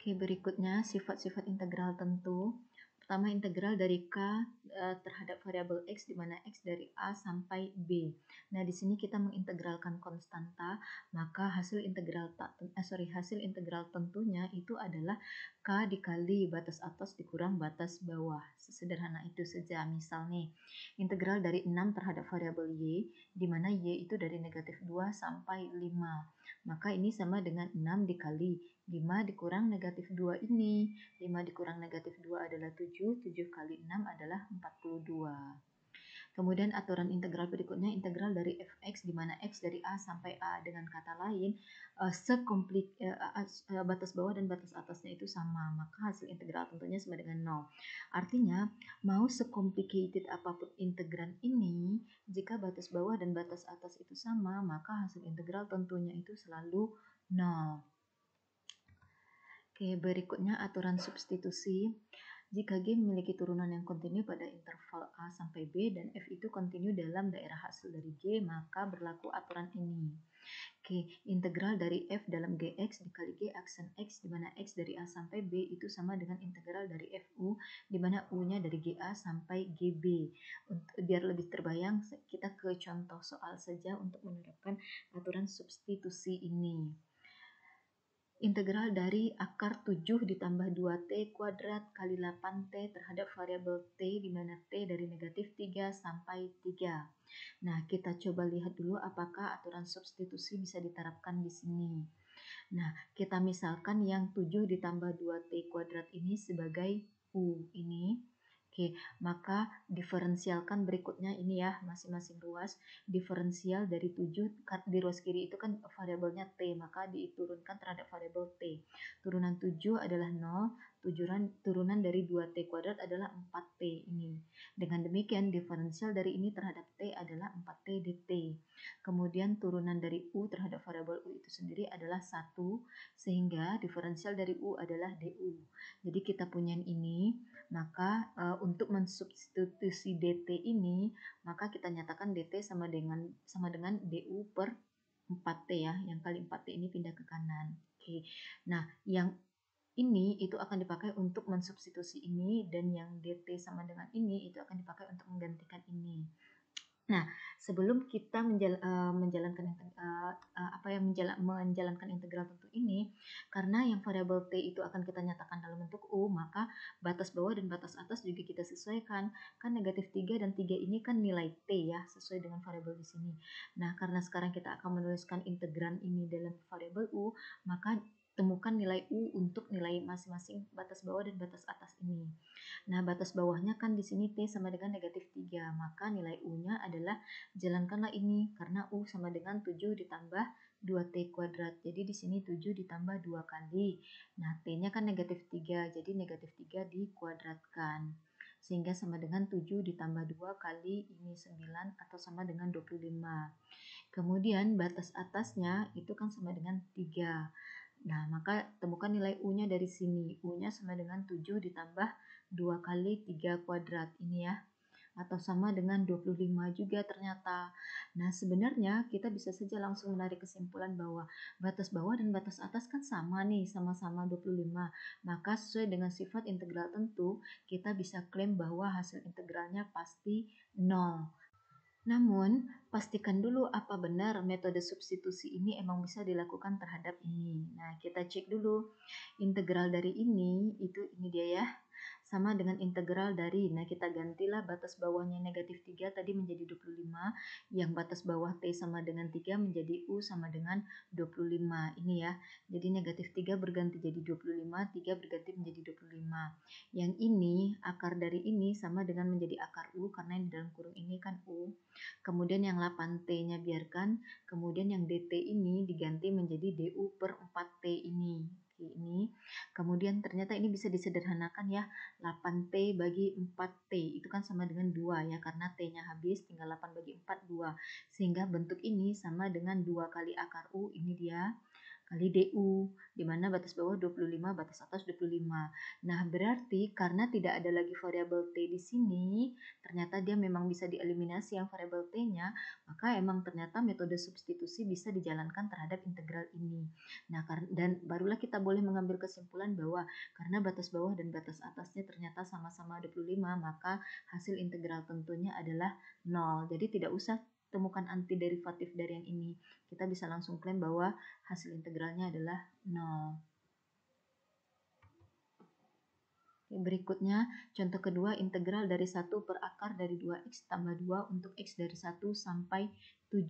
Oke, berikutnya sifat-sifat integral tentu. Pertama, integral dari K terhadap variabel X, di mana X dari A sampai B. Nah, di sini kita mengintegralkan konstanta, maka hasil integral tentunya itu adalah K dikali batas atas dikurang batas bawah. Sesederhana itu saja. Misal nih, integral dari 6 terhadap variabel Y, di mana Y itu dari negatif 2 sampai 5. Maka ini sama dengan 6 dikali 5 dikurang negatif 2 ini. 5 dikurang negatif 2 adalah 7, 7 kali 6 adalah 42. Kemudian aturan integral berikutnya, integral dari fx di mana x dari A sampai A. Dengan kata lain, batas bawah dan batas atasnya itu sama, maka hasil integral tentunya sama dengan 0. Artinya, mau secomplicated apapun integran ini, jika batas bawah dan batas atas itu sama, maka hasil integral tentunya itu selalu 0. Oke, berikutnya aturan substitusi. Jika G memiliki turunan yang kontinu pada interval A sampai B dan F itu kontinu dalam daerah hasil dari G, maka berlaku aturan ini. Oke, integral dari F dalam Gx dikali G aksen X, di mana X dari A sampai B itu sama dengan integral dari Fu, di mana U-nya dari GA sampai GB. Untuk biar lebih terbayang, kita ke contoh soal saja untuk menerapkan aturan substitusi ini. Integral dari akar 7 ditambah 2t kuadrat kali 8t terhadap variabel t, di mana t dari negatif 3 sampai 3. Nah, kita coba lihat dulu apakah aturan substitusi bisa diterapkan di sini. Nah, kita misalkan yang 7 ditambah 2t kuadrat ini sebagai u ini. Oke, maka diferensialkan berikutnya ini ya, masing-masing ruas. Diferensial dari 7, di ruas kiri itu kan variabelnya t, maka diturunkan terhadap variabel t. Turunan 7 adalah 0, turunan dari 2t kuadrat adalah 4t ini. Dengan demikian, diferensial dari ini terhadap t adalah 4t dt. Kemudian turunan dari u terhadap variabel u itu sendiri adalah 1, sehingga diferensial dari u adalah du. Jadi kita punya ini, maka untuk mensubstitusi dt ini, maka kita nyatakan dt sama dengan du per 4t ya, yang kali 4t ini pindah ke kanan. Oke. Nah, yang ini itu akan dipakai untuk mensubstitusi ini, dan yang dt sama dengan ini itu akan dipakai untuk menggantikan ini. Nah, sebelum kita menjalankan integral tentu ini, karena yang variabel t itu akan kita nyatakan dalam bentuk u, maka batas bawah dan batas atas juga kita sesuaikan. Kan negatif 3 dan 3 ini kan nilai t ya, sesuai dengan variabel di sini. Nah, karena sekarang kita akan menuliskan integran ini dalam variabel u, maka temukan nilai u untuk nilai masing-masing batas bawah dan batas atas ini. Nah, batas bawahnya kan di sini t sama dengan negatif 3, maka nilai u-nya adalah, jalankanlah ini, karena u sama dengan 7 ditambah 2t kuadrat. Jadi di sini 7 ditambah 2 kali. Nah, t-nya kan negatif 3, jadi negatif 3 dikuadratkan. Sehingga sama dengan 7 ditambah 2 kali ini 9, atau sama dengan 25. Kemudian batas atasnya itu kan sama dengan 3. Nah, maka temukan nilai U-nya dari sini. U-nya sama dengan 7 ditambah 2 kali 3 kuadrat ini ya. Atau sama dengan 25 juga ternyata. Nah, sebenarnya kita bisa saja langsung menarik kesimpulan bahwa batas bawah dan batas atas kan sama nih, sama-sama 25. Maka sesuai dengan sifat integral tentu, kita bisa klaim bahwa hasil integralnya pasti 0. Namun, pastikan dulu apa benar metode substitusi ini emang bisa dilakukan terhadap ini. Nah, kita cek dulu. Integral dari ini dia ya. Sama dengan integral dari, nah kita gantilah batas bawahnya negatif 3 tadi menjadi 25, yang batas bawah T sama dengan 3 menjadi U sama dengan 25, ini ya. Jadi negatif 3 berganti jadi 25, 3 berganti menjadi 25. Yang ini, akar dari ini sama dengan menjadi akar U, karena yang di dalam kurung ini kan U. Kemudian yang 8T-nya biarkan, kemudian yang DT ini diganti menjadi DU per 4T ini. Kemudian ternyata ini bisa disederhanakan ya, 8T bagi 4T itu kan sama dengan 2 ya, karena T-nya habis, tinggal 8 bagi 4, 2. Sehingga bentuk ini sama dengan 2 kali akar U, ini dia. kali DU, di mana batas bawah 25, batas atas 25. Nah, berarti karena tidak ada lagi variabel T di sini, ternyata dia memang bisa dieliminasi yang variabel T-nya, maka emang ternyata metode substitusi bisa dijalankan terhadap integral ini. Nah, dan barulah kita boleh mengambil kesimpulan bahwa karena batas bawah dan batas atasnya ternyata sama-sama 25, maka hasil integral tentunya adalah 0. Jadi tidak usah temukan antiderivatif dari yang ini. Kita bisa langsung klaim bahwa hasil integralnya adalah 0. Berikutnya, contoh kedua, integral dari 1 per akar dari 2x tambah 2 untuk x dari 1 sampai 7.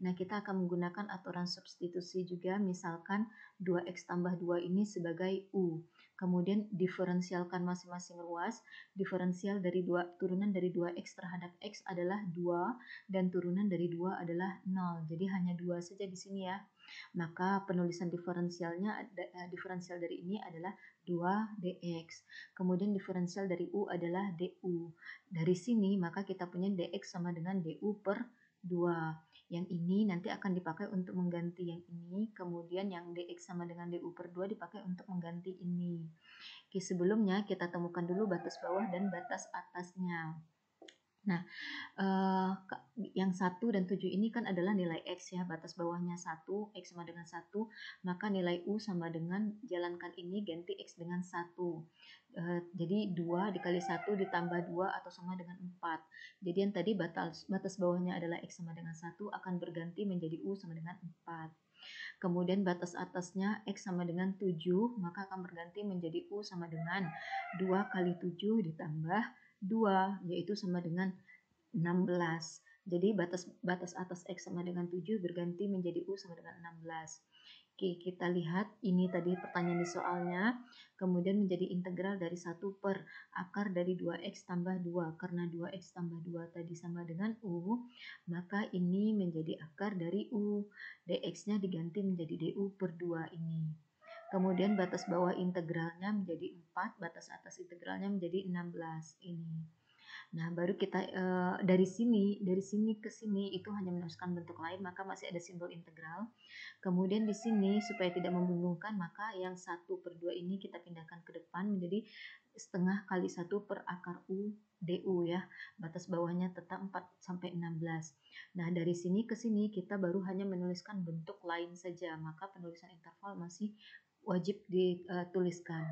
Nah, kita akan menggunakan aturan substitusi juga, misalkan 2x tambah 2 ini sebagai u. Kemudian diferensialkan masing-masing ruas, diferensial dari turunan dari 2x terhadap x adalah 2, dan turunan dari 2 adalah 0. Jadi hanya 2 saja di sini ya. Maka penulisan diferensialnya, diferensial dari ini adalah 2 dx. Kemudian diferensial dari U adalah DU. Dari sini maka kita punya DX sama dengan DU per 2. Yang ini nanti akan dipakai untuk mengganti yang ini. Kemudian yang DX sama dengan DU per 2 dipakai untuk mengganti ini. Oke, sebelumnya kita temukan dulu batas bawah dan batas atasnya. Nah, yang 1 dan 7 ini kan adalah nilai X ya, batas bawahnya 1, X sama dengan 1, maka nilai U sama dengan, jalankan ini ganti X dengan 1. Jadi 2 dikali 1 ditambah 2 atau sama dengan 4. Jadi yang tadi batas bawahnya adalah X sama dengan 1 akan berganti menjadi U sama dengan 4. Kemudian batas atasnya X sama dengan 7, maka akan berganti menjadi U sama dengan 2 kali 7 ditambah 2, yaitu sama dengan 16. Jadi batas atas X sama dengan 7 berganti menjadi U sama dengan 16. Oke, kita lihat ini tadi pertanyaan di soalnya. Kemudian menjadi integral dari 1 per akar dari 2X tambah 2. Karena 2X tambah 2 tadi sama dengan U, maka ini menjadi akar dari U. DX-nya diganti menjadi DU per 2 ini. Kemudian batas bawah integralnya menjadi 4, batas atas integralnya menjadi 16 ini. Nah, baru kita dari sini ke sini itu hanya menuliskan bentuk lain, maka masih ada simbol integral. Kemudian di sini supaya tidak membingungkan, maka yang 1 per 2 ini kita pindahkan ke depan menjadi setengah kali 1 per akar U DU ya. Batas bawahnya tetap 4 sampai 16. Nah, dari sini ke sini kita baru hanya menuliskan bentuk lain saja, maka penulisan interval masih wajib dituliskan.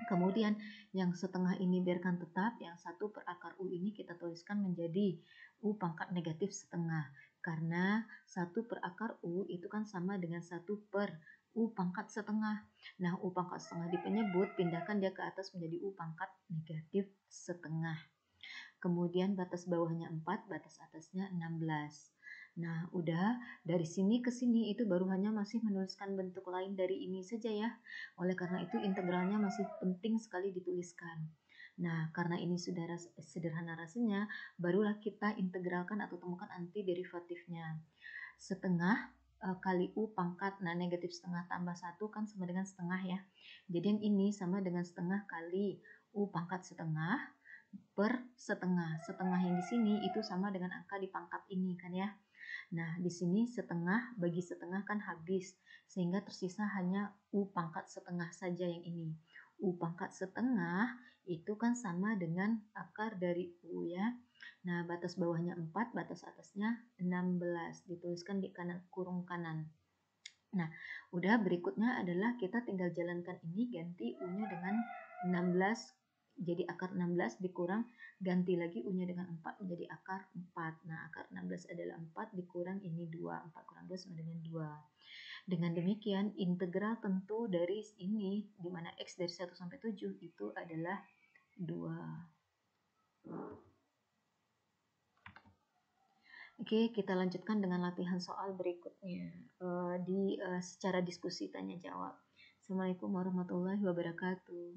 Kemudian yang setengah ini biarkan tetap, yang 1 per akar U ini kita tuliskan menjadi U pangkat negatif setengah. Karena 1 per akar U itu kan sama dengan 1 per U pangkat setengah. Nah, U pangkat setengah di penyebut, pindahkan dia ke atas menjadi U pangkat negatif setengah. Kemudian batas bawahnya 4, batas atasnya 16. Nah, udah dari sini ke sini itu baru hanya masih menuliskan bentuk lain dari ini saja ya. Oleh karena itu integralnya masih penting sekali dituliskan. Nah, karena ini sudah sederhana rasanya, barulah kita integralkan atau temukan antiderivatifnya. Setengah kali U pangkat, nah negatif setengah tambah 1 kan sama dengan setengah ya. Jadi yang ini sama dengan setengah kali U pangkat setengah per setengah. Setengah yang di sini itu sama dengan angka di pangkat ini kan ya. Nah, di sini setengah bagi setengah kan habis, sehingga tersisa hanya U pangkat setengah saja yang ini. U pangkat setengah itu kan sama dengan akar dari U ya. Nah, batas bawahnya 4, batas atasnya 16. Dituliskan di kanan kurung kanan. Nah, udah berikutnya adalah kita tinggal jalankan ini, ganti U-nya dengan 16, jadi akar 16 dikurang, ganti lagi U-nya dengan 4 menjadi akar 4. Nah, akar 16 adalah 4 dikurang ini 2. 4 kurang 2 sama dengan 2. Dengan demikian, integral tentu dari ini, di mana X dari 1 sampai 7 itu adalah 2. Oke, kita lanjutkan dengan latihan soal berikutnya secara diskusi tanya jawab. Assalamualaikum warahmatullahi wabarakatuh.